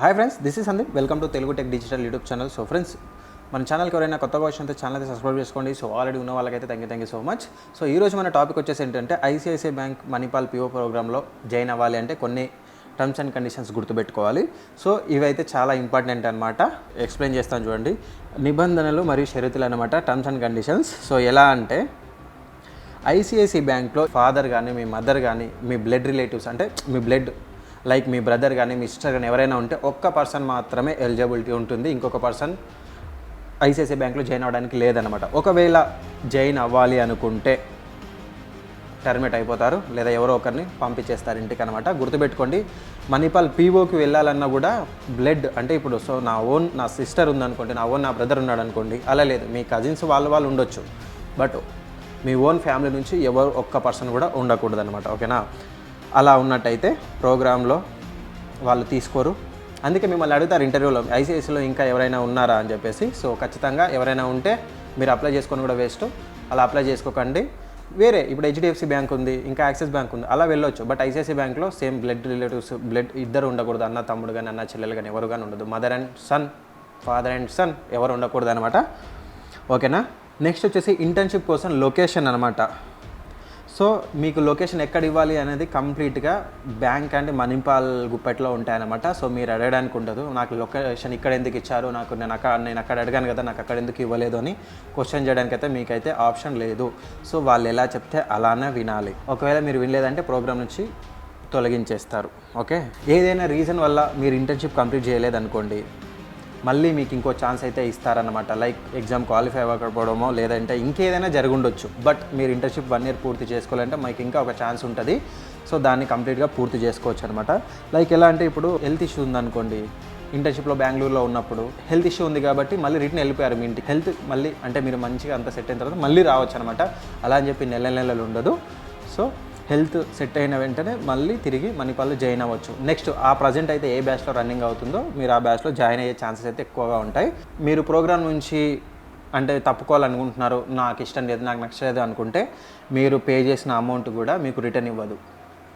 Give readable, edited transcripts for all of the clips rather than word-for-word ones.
Hi friends, this is Sandeep. Welcome to Telugu tech digital YouTube channel. So friends, మన ఛానల్కి ఎవరైనా కొత్తగా వచ్చినంత ఛానల్ అయితే సబ్స్క్రైబ్ చేసుకోండి. సో ఆల్రెడీ ఉన్న వాళ్ళకైతే thank you so much. So ఈరోజు మన టాపిక్ వచ్చేసి ఏంటంటే ఐసిఐసిఐ బ్యాంక్ మణిపాల్ పిఓ ప్రోగ్రాంలో జాయిన్ అవ్వాలి అంటే కొన్ని టర్మ్స్ అండ్ కండిషన్స్ గుర్తుపెట్టుకోవాలి. సో ఇవైతే చాలా ఇంపార్టెంట్ అనమాట. ఎక్స్ప్లెయిన్ చేస్తాను చూడండి. నిబంధనలు మరియు షరతులు అనమాట, టర్మ్స్ అండ్ కండిషన్స్. సో ఎలా అంటే ఐసిఐసిఐ బ్యాంక్లో ఫాదర్ కానీ మీ మదర్ కానీ మీ బ్లడ్ రిలేటివ్స్ అంటే మీ బ్లడ్ లైక్ మీ బ్రదర్ కానీ మీ సిస్టర్ కానీ ఎవరైనా ఉంటే ఒక్క పర్సన్ మాత్రమే ఎలిజిబిలిటీ ఉంటుంది. ఇంకొక పర్సన్ ఐసిఐసిఐ బ్యాంక్లో జాయిన్ అవ్వడానికి లేదనమాట. ఒకవేళ జాయిన్ అవ్వాలి అనుకుంటే టర్మినేట్ అయిపోతారు లేదా ఎవరో ఒకరిని పంపించేస్తారు ఇంటికి అనమాట. గుర్తుపెట్టుకోండి, మణిపాల్ పీఓకి వెళ్ళాలన్నా కూడా బ్లడ్ అంటే ఇప్పుడు సో నా సిస్టర్ ఉందనుకోండి, నా బ్రదర్ ఉన్నాడు అనుకోండి, అలా లేదు. మీ కజిన్స్ వాళ్ళు ఉండొచ్చు, బట్ మీ ఓన్ ఫ్యామిలీ నుంచి ఎవరు ఒక్క పర్సన్ కూడా ఉండకూడదు అనమాట. ఓకేనా? అలా ఉన్నట్టయితే ప్రోగ్రాంలో వాళ్ళు తీసుకోరు. అందుకే మిమ్మల్ని అడుగుతారు ఇంటర్వ్యూలో, ఐసిఐసిలో ఇంకా ఎవరైనా ఉన్నారా అని చెప్పేసి. సో ఖచ్చితంగా ఎవరైనా ఉంటే మీరు అప్లై చేసుకొని కూడా వేస్ట్. అలా అప్లై చేసుకోకండి. వేరే ఇప్పుడు హెచ్డిఎఫ్సి బ్యాంక్ ఉంది, ఇంకా యాక్సిస్ బ్యాంక్ ఉంది, అలా వెళ్ళొచ్చు. బట్ ఐసిఐసిఐ బ్యాంక్లో సేమ్ బ్లడ్ రిలేటివ్స్ బ్లడ్ ఇద్దరు ఉండకూడదు. అన్న తమ్ముడు కానీ అన్న చెల్లెలు కానీ ఎవరు కానీ ఉండదు. Mother and son, father and son ఎవరు ఉండకూడదు అనమాట. ఓకేనా? నెక్స్ట్ వచ్చేసి ఇంటర్న్షిప్ కోసం లొకేషన్ అనమాట. సో మీకు లొకేషన్ ఎక్కడ ఇవ్వాలి అనేది కంప్లీట్గా బ్యాంక్ అండ్ మణిపాల్ గుప్పెట్లో ఉంటాయన్నమాట. సో మీరు అడగడానికి ఉండదు, నాకు లొకేషన్ ఇక్కడ ఎందుకు ఇచ్చారు, నేను అక్కడ అడిగాను కదా, నాకు అక్కడ ఎందుకు ఇవ్వలేదు అని క్వశ్చన్ చేయడానికి అయితే మీకైతే ఆప్షన్ లేదు. సో వాళ్ళు ఎలా చెప్తే అలానే వినాలి. ఒకవేళ మీరు వినలేదంటే ప్రోగ్రామ్ నుంచి తొలగించేస్తారు. ఓకే? ఏదైనా రీజన్ వల్ల మీరు ఇంటర్న్షిప్ కంప్లీట్ చేయలేదనుకోండి, మళ్ళీ మీకు ఇంకో ఛాన్స్ అయితే ఇస్తారనమాట. లైక్ ఎగ్జామ్ క్వాలిఫై అవ్వకపోవడమో లేదంటే ఇంకేదైనా జరుగుండొచ్చు. బట్ మీరు ఇంటర్న్షిప్ 1 ఇయర్ పూర్తి చేసుకోవాలంటే మీకు ఇంకా ఒక ఛాన్స్ ఉంటుంది. సో దాన్ని కంప్లీట్గా పూర్తి చేసుకోవచ్చు అనమాట. లైక్ ఎలా అంటే ఇప్పుడు హెల్త్ ఇష్యూ ఉందనుకోండి, ఇంటర్న్షిప్లో బెంగళూరులో ఉన్నప్పుడు హెల్త్ ఇష్యూ ఉంది కాబట్టి మళ్ళీ రిటర్న్ వెళ్ళిపోయారు మీ ఇంటికి. హెల్త్ మళ్ళీ అంటే మీరు మంచిగా అంతా సెట్ అయిన తర్వాత మళ్ళీ రావచ్చు అనమాట. అలా అని చెప్పి నెలలు ఉండదు. సో హెల్త్ సెట్ అయిన వెంటనే మళ్ళీ తిరిగి మణిపాల్లో జాయిన్ అవ్వచ్చు. నెక్స్ట్ ఆ ప్రజెంట్ అయితే ఏ బ్యాచ్లో రన్నింగ్ అవుతుందో మీరు ఆ బ్యాచ్లో జాయిన్ అయ్యే ఛాన్సెస్ అయితే ఎక్కువగా ఉంటాయి. మీరు ప్రోగ్రామ్ నుంచి అంటే తప్పుకోవాలనుకుంటున్నారు, నాకు ఇష్టం లేదు, నాకు నచ్చలేదు అనుకుంటే మీరు పే చేసిన అమౌంట్ కూడా మీకు రిటర్న్ ఇవ్వదు.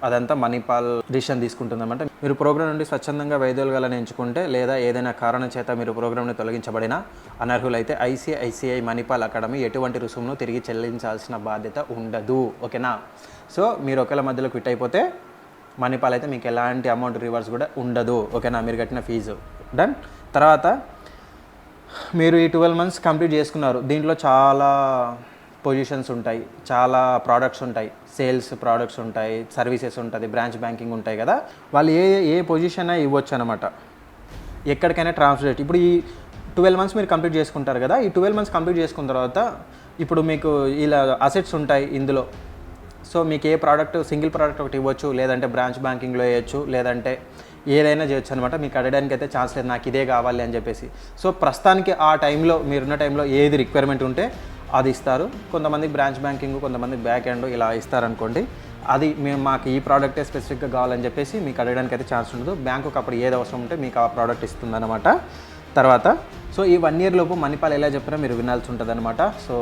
అదంతా మణిపాల్ డిసిషన్ తీసుకుంటుందన్నమాట. మీరు ప్రోగ్రామ్ నుండి స్వచ్ఛందంగా వైదొలగాలని ఎంచుకుంటే లేదా ఏదైనా కారణం చేత మీరు ప్రోగ్రామ్ని తొలగించబడిన అనర్హులైతే ఐసిఐసిఐ మణిపాల్ అకాడమీ ఎటువంటి రుసుమును తిరిగి చెల్లించాల్సిన బాధ్యత ఉండదు. ఓకేనా? సో మీరు ఒకవేళ మధ్యలో క్విట్ అయిపోతే మణిపాల్ అయితే మీకు ఎలాంటి అమౌంట్ రివర్స్ కూడా ఉండదు. ఓకేనా? మీరు కట్టిన ఫీజు డన్. తర్వాత మీరు ఈ 12 months కంప్లీట్ చేసుకున్నారు. దీంట్లో చాలా పొజిషన్స్ ఉంటాయి, చాలా ప్రోడక్ట్స్ ఉంటాయి, సేల్స్ ప్రోడక్ట్స్ ఉంటాయి, సర్వీసెస్ ఉంటుంది, బ్రాంచ్ బ్యాంకింగ్ ఉంటాయి కదా. వాళ్ళు ఏ పొజిషన్ ఇవ్వచ్చు అనమాట, ఎక్కడికైనా ట్రాన్స్ఫర్. ఇప్పుడు ఈ 12 months మీరు కంప్లీట్ చేసుకుంటారు కదా. ఈ 12 months కంప్లీట్ చేసుకున్న తర్వాత ఇప్పుడు మీకు ఇలా అసెట్స్ ఉంటాయి ఇందులో. సో మీకు ఏ ప్రోడక్ట్, సింగిల్ ప్రోడక్ట్ ఒకటి ఇవ్వచ్చు, లేదంటే బ్రాంచ్ బ్యాంకింగ్లో వేయచ్చు, లేదంటే ఏదైనా చేయొచ్చు అనమాట. మీకు అడగడానికి అయితే ఛాన్స్ లేదు, నాకు ఇదే కావాలి అని చెప్పేసి. సో ప్రస్తుతానికి ఆ టైంలో మీరున్న టైంలో ఏది రిక్వైర్మెంట్ ఉంటే అది ఇస్తారు. కొంతమంది బ్రాంచ్ బ్యాంకింగ్, కొంతమంది బ్యాక్ ఎండ్ ఇలా ఇస్తారనుకోండి. అది మాకు ఈ ప్రోడక్టే స్పెసిఫిక్గా కావాలని చెప్పేసి మీకు అడగడానికి అయితే ఛాన్స్ ఉండదు. బ్యాంకుకి అప్పుడు ఏది అవసరం ఉంటే మీకు ఆ ప్రోడక్ట్ ఇస్తుందన్నమాట. తర్వాత సో ఈ 1 year లోపు మణిపాల్ ఎలా చెప్పినా మీరు వినాల్సి ఉంటుంది అనమాట. సో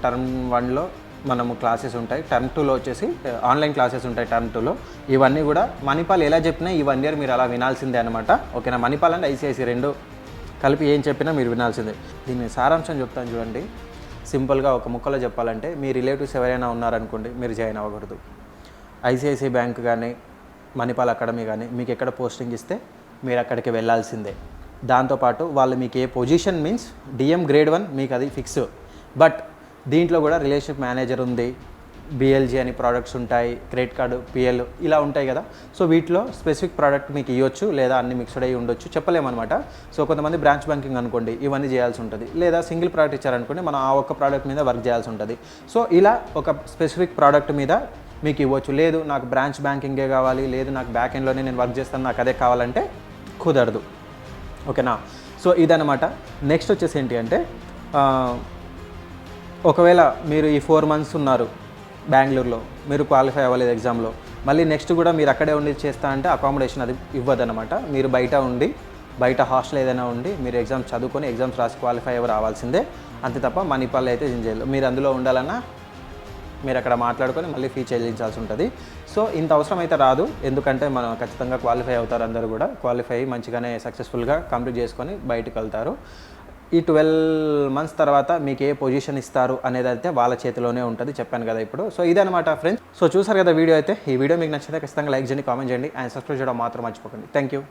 టర్మ్ 1లో మనము క్లాసెస్ ఉంటాయి, టర్మ్ 2లో వచ్చేసి ఆన్లైన్ క్లాసెస్ ఉంటాయి. టర్మ్ 2లో ఇవన్నీ కూడా మణిపాల్ ఎలా చెప్పినా ఈ 1 year మీరు అలా వినాల్సిందే అనమాట. ఓకేనా? మణిపాల్ అండ్ ఐసిఐసిఐ రెండు కలిపి ఏం చెప్పినా మీరు వినాల్సిందే. దీని సారాంశం చెప్తాను చూడండి. సింపుల్గా ఒక ముక్కలో చెప్పాలంటే, మీ రిలేటివ్స్ ఎవరైనా ఉన్నారనుకోండి, మీరు జాయిన్ అవ్వకూడదు. ఐసిఐసిఐ బ్యాంక్ కానీ మణిపాల్ అకాడమీ కానీ మీకు ఎక్కడ పోస్టింగ్ ఇస్తే మీరు అక్కడికి వెళ్ళాల్సిందే. దాంతోపాటు వాళ్ళు మీకు ఏ పొజిషన్ మీన్స్ డిఎం గ్రేడ్ 1 మీకు అది ఫిక్స్. బట్ దీంట్లో కూడా రిలేషన్షిప్ మేనేజర్ ఉంది, బిఎల్జీ అని ప్రోడక్ట్స్ ఉంటాయి, క్రెడిట్ కార్డు, పిఎల్ ఇలా ఉంటాయి కదా. సో వీటిలో స్పెసిఫిక్ ప్రోడక్ట్ మీకు ఇవ్వచ్చు లేదా అన్ని మిక్స్డ్ అయ్యి ఉండొచ్చు, చెప్పలేమన్నమాట. సో కొంతమంది బ్రాంచ్ బ్యాంకింగ్ అనుకోండి, ఇవన్నీ చేయాల్సి ఉంటుంది. లేదా సింగిల్ ప్రోడక్ట్ ఇచ్చారనుకోండి, మనం ఆ ఒక్క ప్రోడక్ట్ మీద వర్క్ చేయాల్సి ఉంటుంది. సో ఇలా ఒక స్పెసిఫిక్ ప్రోడక్ట్ మీద మీకు ఇవ్వచ్చు. లేదు నాకు బ్రాంచ్ బ్యాంకింగే కావాలి, లేదు నాకు బ్యాక్ ఎండ్లోనే నేను వర్క్ చేస్తాను, నాకు అదే కావాలంటే కుదరదు. ఓకేనా? సో ఇదన్నమాట. నెక్స్ట్ వచ్చేసి ఏంటి అంటే, ఒకవేళ మీరు ఈ 4 months ఉన్నారు బెంగళూరులో, మీరు క్వాలిఫై అవ్వలేదు ఎగ్జామ్లో, మళ్ళీ నెక్స్ట్ కూడా మీరు అక్కడే ఉండి చేస్తా అంటే అకామిడేషన్ అది ఇవ్వదన్నమాట. మీరు బయట హాస్టల్ ఏదైనా ఉండి మీరు ఎగ్జామ్స్ చదువుకొని ఎగ్జామ్స్ రాసి క్వాలిఫై అవ్వ రావాల్సిందే. అంతే తప్ప మణిపాల్ అయితే ఏం చేయాలి. మీరు అందులో ఉండాలన్నా మీరు అక్కడ మాట్లాడుకొని మళ్ళీ ఫీ చెల్లించాల్సి ఉంటుంది. సో ఇంత అవసరం అయితే రాదు, ఎందుకంటే మనం ఖచ్చితంగా క్వాలిఫై అవుతారు. అందరూ కూడా క్వాలిఫై మంచిగానే సక్సెస్ఫుల్గా కంప్లీట్ చేసుకొని బయటకు వెళ్తారు. ఈ 12 months తర్వాత మీకు ఏ పొజిషన్ ఇస్తారు అనేది అయితే వాళ్ళ చేతిలోనే ఉంటుంది, చెప్పాను కదా ఇప్పుడు. సో ఇదనమాట ఫ్రెండ్స్. సో చూసారు కదా వీడియో అయితే. ఈ వీడియో మీకు నచ్చితే ఖచ్చితంగా లైక్ చేయండి, కామెంట్ చేయండి అండ్ సబ్స్క్రైబ్ చేయడం మాత్రం మర్చిపోకండి. Thank you.